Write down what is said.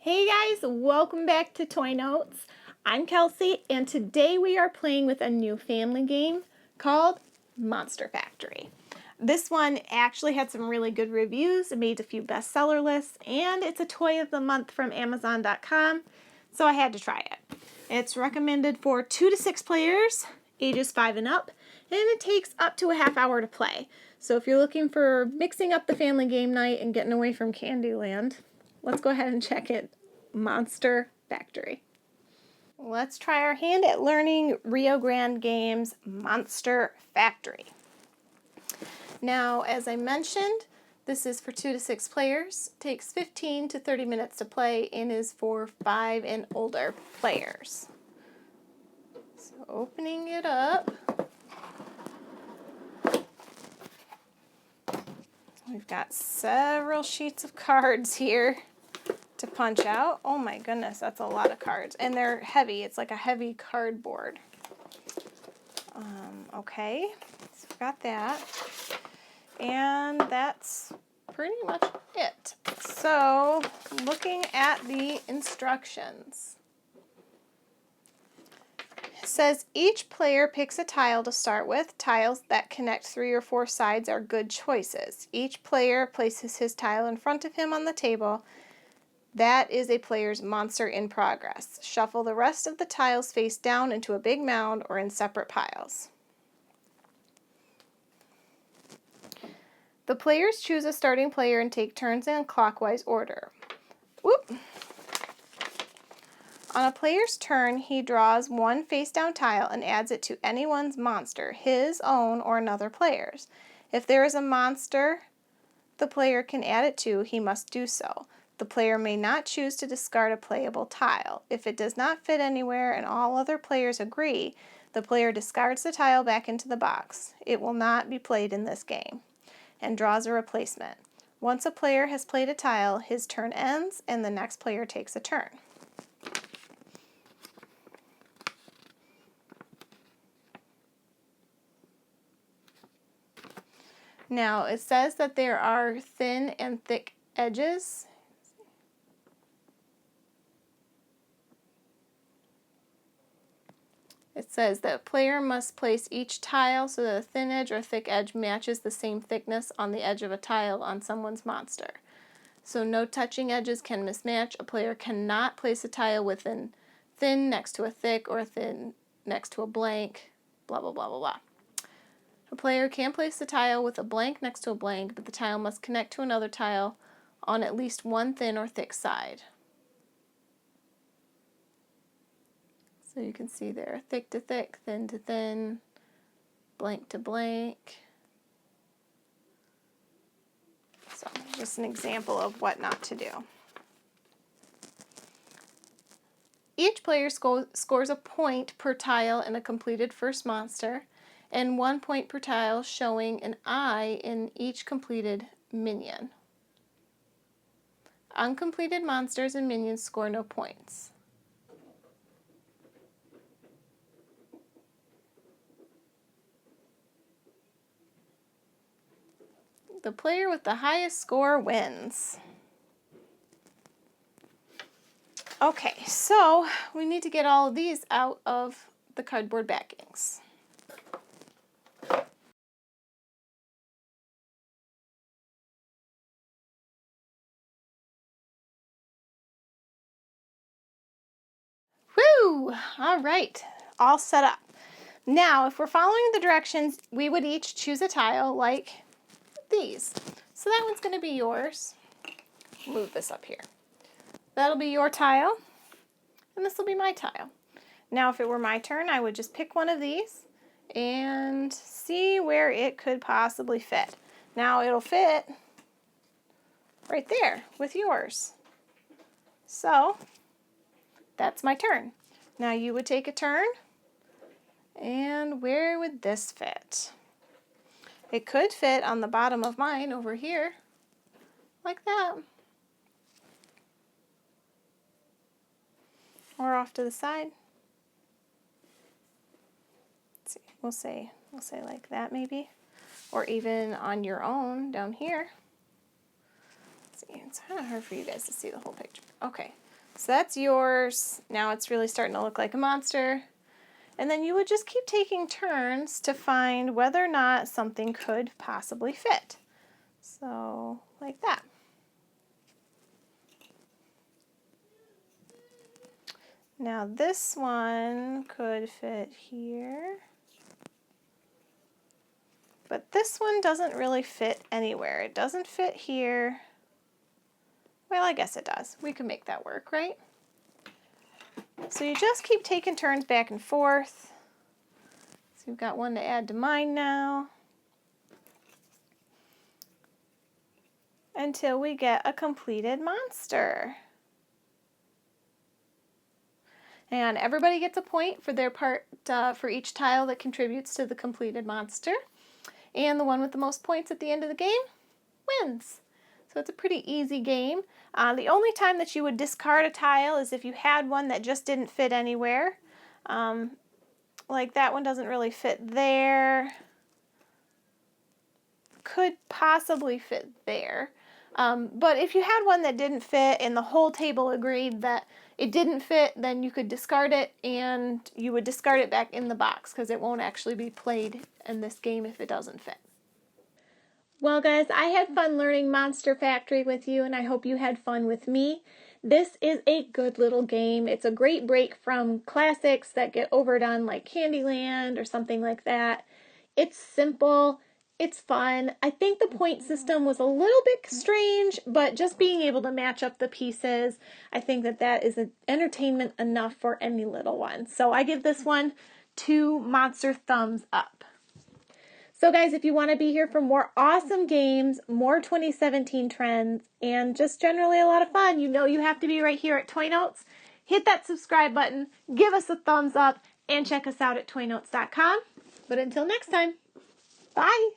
Hey guys, welcome back to Toy Notes. I'm Kelsey, and today we are playing with a new family game called Monster Factory. This one actually had some really good reviews, it made a few bestseller lists, and it's a toy of the month from Amazon.com, so I had to try it. It's recommended for 2 to 6 players, ages 5 and up, and it takes up to a half hour to play. So if you're looking for mixing up the family game night and getting away from Candyland, let's go ahead and check it. Monster Factory. Let's try our hand at learning Rio Grande Games Monster Factory. Now, as I mentioned, this is for 2 to 6 players, takes 15 to 30 minutes to play, and is for 5 and older players. So opening it up, we've got several sheets of cards here to punch out. Oh my goodness, that's a lot of cards. And they're heavy. It's like a heavy cardboard. Okay, so we've got that. And that's pretty much it. So, looking at the instructions. It says each player picks a tile to start with. Tiles that connect 3 or 4 sides are good choices. Each player places his tile in front of him on the table. That is a player's monster in progress. Shuffle the rest of the tiles face down into a big mound or in separate piles. The players choose a starting player and take turns in clockwise order. Whoop. On a player's turn, he draws one face down tile and adds it to anyone's monster, his own or another player's. If there is a monster the player can add it to, he must do so. The player may not choose to discard a playable tile. If it does not fit anywhere and all other players agree, the player discards the tile back into the box. It will not be played in this game, and draws a replacement. Once a player has played a tile, his turn ends and the next player takes a turn. Now, it says that there are thin and thick edges. It says that a player must place each tile so that a thin edge or thick edge matches the same thickness on the edge of a tile on someone's monster. So no touching edges can mismatch. A player cannot place a tile within thin next to a thick or a thin next to a blank, blah, blah, blah, blah, blah. A player can place a tile with a blank next to a blank, but the tile must connect to another tile on at least one thin or thick side. So you can see there, thick to thick, thin to thin, blank to blank. So just an example of what not to do. Each player scores a point per tile in a completed first monster, and 1 point per tile showing an eye in each completed minion. Uncompleted monsters and minions score no points. The player with the highest score wins. Okay, so we need to get all of these out of the cardboard backings. Woo! All right, all set up. Now, if we're following the directions, we would each choose a tile like these. So that one's going to be yours. Move this up here. That'll be your tile, and this will be my tile. Now, if it were my turn, I would just pick one of these and see where it could possibly fit. Now, it'll fit right there with yours. So, that's my turn. Now, you would take a turn, and where would this fit? It could fit on the bottom of mine over here, like that. Or off to the side. Let's see, we'll say like that maybe. Or even on your own down here. Let's see, it's kind of hard for you guys to see the whole picture. Okay, So that's yours. Now it's really starting to look like a monster. And then you would just keep taking turns to find whether or not something could possibly fit. So, like that. Now this one could fit here. But this one doesn't really fit anywhere. It doesn't fit here. Well, I guess it does. We can make that work, right? So you just keep taking turns back and forth. So you've got one to add to mine now. Until we get a completed monster. And everybody gets a point for their part for each tile that contributes to the completed monster. And the one with the most points at the end of the game wins. So it's a pretty easy game. The only time that you would discard a tile is if you had one that just didn't fit anywhere. Like that one doesn't really fit there. Could possibly fit there. But if you had one that didn't fit and the whole table agreed that it didn't fit, then you could discard it and you would discard it back in the box because it won't actually be played in this game if it doesn't fit. Well guys, I had fun learning Monster Factory with you and I hope you had fun with me. This is a good little game. It's a great break from classics that get overdone like Candyland or something like that. It's simple. It's fun. I think the point system was a little bit strange, but just being able to match up the pieces, I think that that is an entertainment enough for any little one. So I give this one 2 monster thumbs up. So guys, if you want to be here for more awesome games, more 2017 trends, and just generally a lot of fun, you know you have to be right here at Toy Notes. Hit that subscribe button, give us a thumbs up, and check us out at toynotes.com. But until next time, bye!